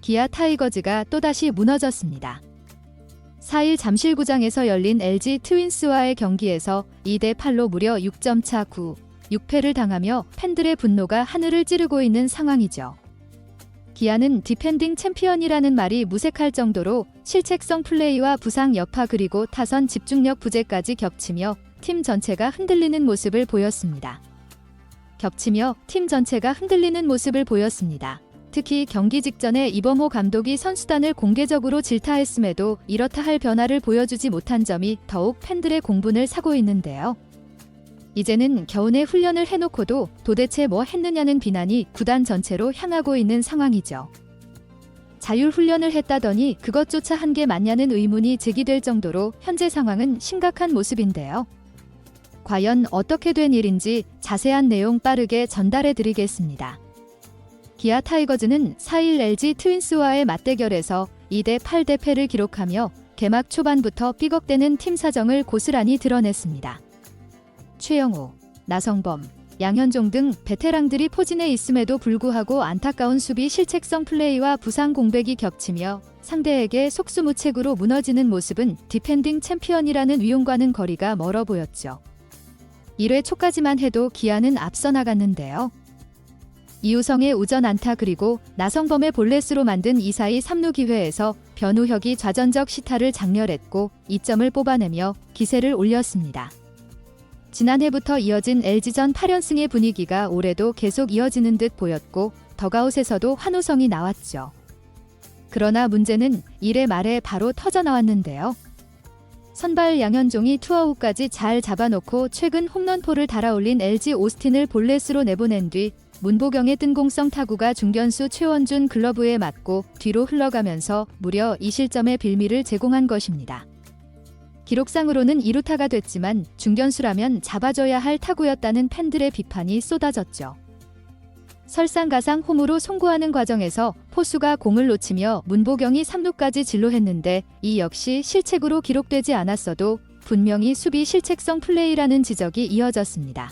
기아 타이거즈가 또다시 무너졌습니다. 4일 잠실구장에서 열린 LG 트윈스와의 경기에서 2대8로 무려 6점 차 6패를 당하며 팬들의 분노가 하늘을 찌르고 있는 상황이죠. 기아는 디펜딩 챔피언이라는 말이 무색할 정도로 실책성 플레이와 부상 여파 그리고 타선 집중력 부재까지 겹치며 팀 전체가 흔들리는 모습을 보였습니다. 특히 경기 직전에 이범호 감독이 선수단을 공개적으로 질타했음에도 이렇다 할 변화를 보여주지 못한 점이 더욱 팬들의 공분을 사고 있는데요. 이제는 겨우내 훈련을 해놓고도 도대체 뭐 했느냐는 비난이 구단 전체로 향하고 있는 상황이죠. 자율훈련을 했다더니 그것조차 한 게 맞냐는 의문이 제기될 정도로 현재 상황은 심각한 모습인데요. 과연 어떻게 된 일인지 자세한 내용 빠르게 전달해 드리겠습니다. 기아 타이거즈는 4일 LG 트윈스와의 맞대결에서 2대8 대패를 기록하며 개막 초반부터 삐걱대는 팀 사정을 고스란히 드러냈습니다. 최영호, 나성범, 양현종 등 베테랑들이 포진해 있음에도 불구하고 안타까운 수비 실책성 플레이와 부상 공백이 겹치며 상대에게 속수무책으로 무너지는 모습은 디펜딩 챔피언이라는 위용과는 거리가 멀어 보였죠. 1회 초까지만 해도 기아는 앞서 나갔는데요. 이우성의 우전 안타 그리고 나성범의 볼넷으로 만든 2-4-2 3루 기회에서 변우혁이 좌전적 시타를 장렬했고 2점을 뽑아내며 기세를 올렸습니다. 지난해부터 이어진 LG전 8연승의 분위기가 올해도 계속 이어지는 듯 보였고 덕아웃에서도 환호성이 나왔죠. 그러나 문제는 1회 말에 바로 터져나왔는데요. 선발 양현종이 투아웃까지 잘 잡아놓고 최근 홈런포를 달아올린 LG 오스틴을 볼넷으로 내보낸 뒤 문보경의 뜬공성 타구가 중견수 최원준 글러브에 맞고 뒤로 흘러가면서 무려 2실점의 빌미를 제공한 것입니다. 기록상으로는 2루타가 됐지만 중견수라면 잡아줘야 할 타구였다는 팬들의 비판이 쏟아졌죠. 설상가상 홈으로 송구하는 과정에서 포수가 공을 놓치며 문보경이 3루까지 진로했는데 이 역시 실책으로 기록되지 않았어도 분명히 수비 실책성 플레이라는 지적이 이어졌습니다.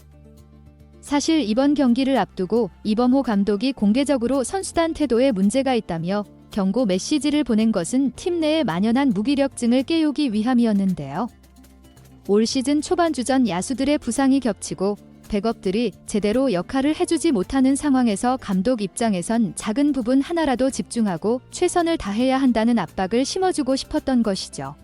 사실 이번 경기를 앞두고 이범호 감독이 공개적으로 선수단 태도에 문제가 있다며 경고 메시지를 보낸 것은 팀 내에 만연한 무기력증을 깨우기 위함이었는데요. 올 시즌 초반 주전 야수들의 부상이 겹치고 백업들이 제대로 역할을 해주지 못하는 상황에서 감독 입장에선 작은 부분 하나라도 집중하고 최선을 다해야 한다는 압박을 심어주고 싶었던 것이죠.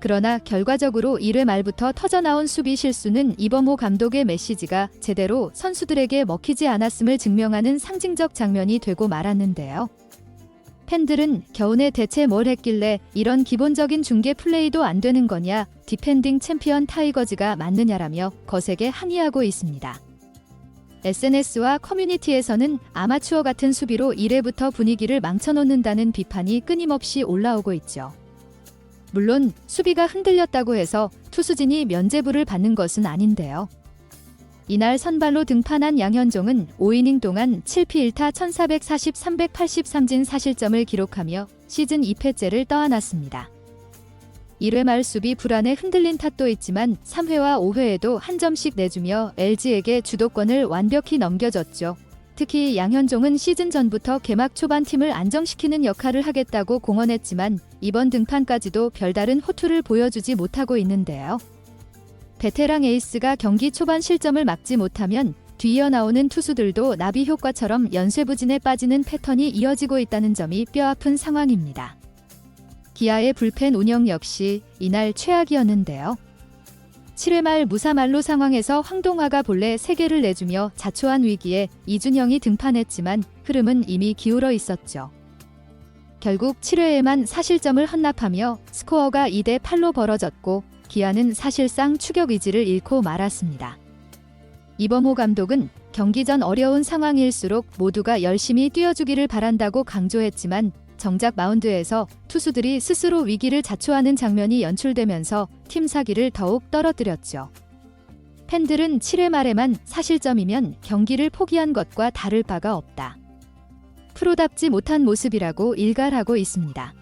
그러나 결과적으로 1회 말부터 터져나온 수비 실수는 이범호 감독의 메시지가 제대로 선수들에게 먹히지 않았음을 증명하는 상징적 장면이 되고 말았는데요. 팬들은 겨우내 대체 뭘 했길래 이런 기본적인 중계 플레이도 안 되는 거냐, 디펜딩 챔피언 타이거즈가 맞느냐라며 거세게 항의하고 있습니다. SNS와 커뮤니티에서는 아마추어 같은 수비로 1회부터 분위기를 망쳐놓는다는 비판이 끊임없이 올라오고 있죠. 물론 수비가 흔들렸다고 해서 투수진이 면죄부를 받는 것은 아닌데요. 이날 선발로 등판한 양현종은 5이닝 동안 7피 1타 1440 383진 4실점을 기록하며 시즌 2패째를 떠안았습니다. 1회 말 수비 불안에 흔들린 탓도 있지만 3회와 5회에도 한 점씩 내주며 LG에게 주도권을 완벽히 넘겨줬죠. 특히 양현종은 시즌 전부터 개막 초반 팀을 안정시키는 역할을 하겠다고 공언했지만 이번 등판까지도 별다른 호투를 보여주지 못하고 있는데요. 베테랑 에이스가 경기 초반 실점을 막지 못하면 뒤이어 나오는 투수들도 나비 효과처럼 연쇄부진에 빠지는 패턴이 이어지고 있다는 점이 뼈아픈 상황입니다. 기아의 불펜 운영 역시 이날 최악이었는데요. 7회 말 무사만루 상황에서 황동화가 본래 3개를 내주며 자초한 위기에 이준영이 등판했지만 흐름은 이미 기울어 있었죠. 결국 7회에만 4실점을 헌납하며 스코어가 2대8로 벌어졌고 기아는 사실상 추격 의지를 잃고 말았습니다. 이범호 감독은 경기 전 어려운 상황일수록 모두가 열심히 뛰어주기를 바란다고 강조했지만 정작 마운드에서 투수들이 스스로 위기를 자초하는 장면이 연출되면서 팀 사기를 더욱 떨어뜨렸죠. 팬들은 7회 말에만 4실점이면 경기를 포기한 것과 다를 바가 없다. 프로답지 못한 모습이라고 일갈하고 있습니다.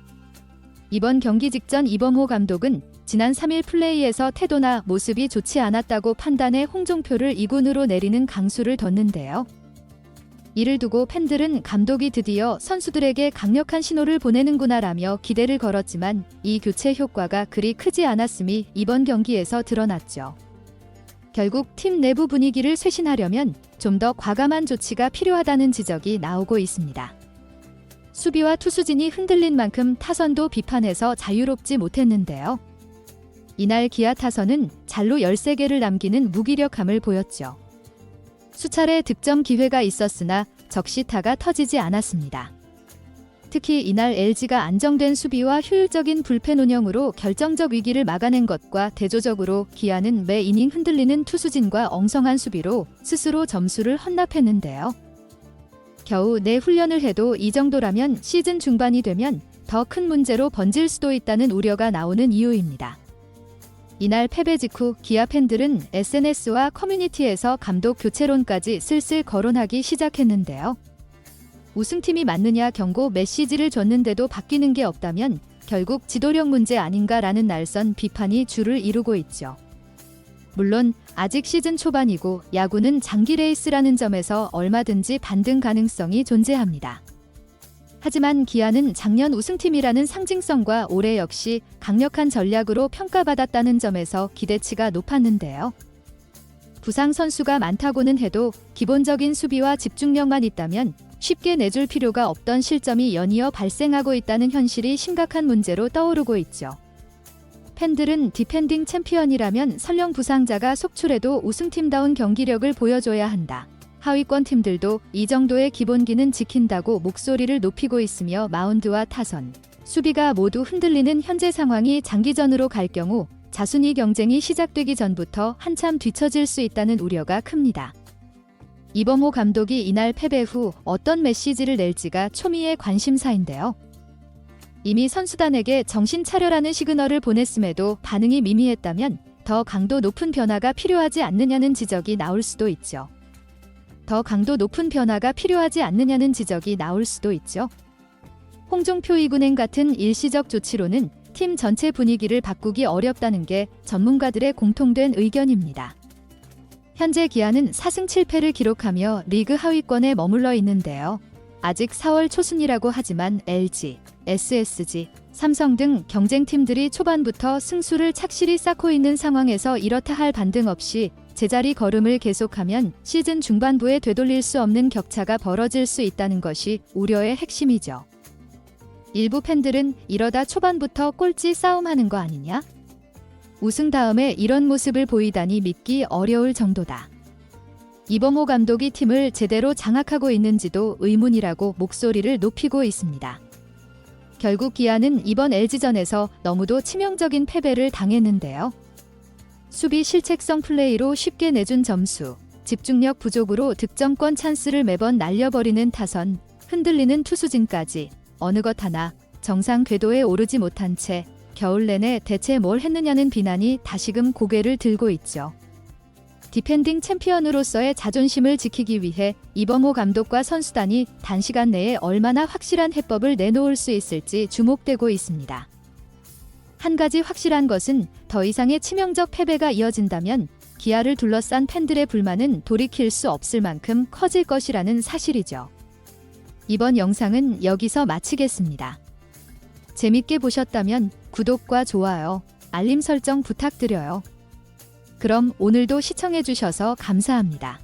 이번 경기 직전 이범호 감독은 지난 3일 플레이에서 태도나 모습이 좋지 않았다고 판단해 홍종표를 2군으로 내리는 강수를 뒀는데요. 이를 두고 팬들은 감독이 드디어 선수들에게 강력한 신호를 보내는구나라며 기대를 걸었지만 이 교체 효과가 그리 크지 않았음이 이번 경기에서 드러났죠. 결국 팀 내부 분위기를 쇄신하려면 좀 더 과감한 조치가 필요하다는 지적이 나오고 있습니다. 수비와 투수진이 흔들린 만큼 타선도 비판에서 자유롭지 못했는데요. 이날 기아 타선은 잘루 13개를 남기는 무기력함을 보였죠. 수차례 득점 기회가 있었으나 적시타가 터지지 않았습니다. 특히 이날 LG가 안정된 수비와 효율적인 불펜 운영으로 결정적 위기를 막아낸 것과 대조적으로 기아는 매 이닝 흔들리는 투수진과 엉성한 수비로 스스로 점수를 헌납했는데요. 겨우 내 훈련을 해도 이 정도라면 시즌 중반이 되면 더 큰 문제로 번질 수도 있다는 우려가 나오는 이유입니다. 이날 패배 직후 기아 팬들은 SNS와 커뮤니티에서 감독 교체론까지 슬슬 거론하기 시작했는데요. 우승팀이 맞느냐 경고 메시지를 줬는데도 바뀌는 게 없다면 결국 지도력 문제 아닌가라는 날선 비판이 줄을 이루고 있죠. 물론 아직 시즌 초반이고 야구는 장기 레이스라는 점에서 얼마든지 반등 가능성이 존재합니다. 하지만 기아는 작년 우승팀이라는 상징성과 올해 역시 강력한 전략으로 평가받았다는 점에서 기대치가 높았는데요. 부상 선수가 많다고는 해도 기본적인 수비와 집중력만 있다면 쉽게 내줄 필요가 없던 실점이 연이어 발생하고 있다는 현실이 심각한 문제로 떠오르고 있죠. 팬들은 디펜딩 챔피언이라면 설령 부상자가 속출해도 우승팀다운 경기력을 보여줘야 한다. 하위권 팀들도 이 정도의 기본기는 지킨다고 목소리를 높이고 있으며 마운드와 타선, 수비가 모두 흔들리는 현재 상황이 장기전으로 갈 경우 자순위 경쟁이 시작되기 전부터 한참 뒤처질 수 있다는 우려가 큽니다. 이범호 감독이 이날 패배 후 어떤 메시지를 낼지가 초미의 관심사인데요. 이미 선수단에게 정신 차려라는 시그널을 보냈음에도 반응이 미미했다면 더 강도 높은 변화가 필요하지 않느냐는 지적이 나올 수도 있죠. 홍종표 이군행 같은 일시적 조치로는 팀 전체 분위기를 바꾸기 어렵다는 게 전문가들의 공통된 의견입니다. 현재 기아는 4승 7패를 기록하며 리그 하위권에 머물러 있는데요. 아직 4월 초순이라고 하지만 LG, SSG, 삼성 등 경쟁팀들이 초반부터 승수를 착실히 쌓고 있는 상황에서 이렇다 할 반등 없이 제자리 걸음을 계속하면 시즌 중반부에 되돌릴 수 없는 격차가 벌어질 수 있다는 것이 우려의 핵심이죠. 일부 팬들은 이러다 초반부터 꼴찌 싸움하는 거 아니냐? 우승 다음에 이런 모습을 보이다니 믿기 어려울 정도다. 이범호 감독이 팀을 제대로 장악하고 있는지도 의문이라고 목소리를 높이고 있습니다. 결국 기아는 이번 LG전에서 너무도 치명적인 패배를 당했는데요. 수비 실책성 플레이로 쉽게 내준 점수, 집중력 부족으로 득점권 찬스를 매번 날려버리는 타선, 흔들리는 투수진까지 어느 것 하나 정상 궤도에 오르지 못한 채 겨울 내내 대체 뭘 했느냐는 비난이 다시금 고개를 들고 있죠. 디펜딩 챔피언으로서의 자존심을 지키기 위해 이범호 감독과 선수단이 단시간 내에 얼마나 확실한 해법을 내놓을 수 있을지 주목되고 있습니다. 한 가지 확실한 것은 더 이상의 치명적 패배가 이어진다면 기아를 둘러싼 팬들의 불만은 돌이킬 수 없을 만큼 커질 것이라는 사실이죠. 이번 영상은 여기서 마치겠습니다. 재밌게 보셨다면 구독과 좋아요, 알림 설정 부탁드려요. 그럼 오늘도 시청해주셔서 감사합니다.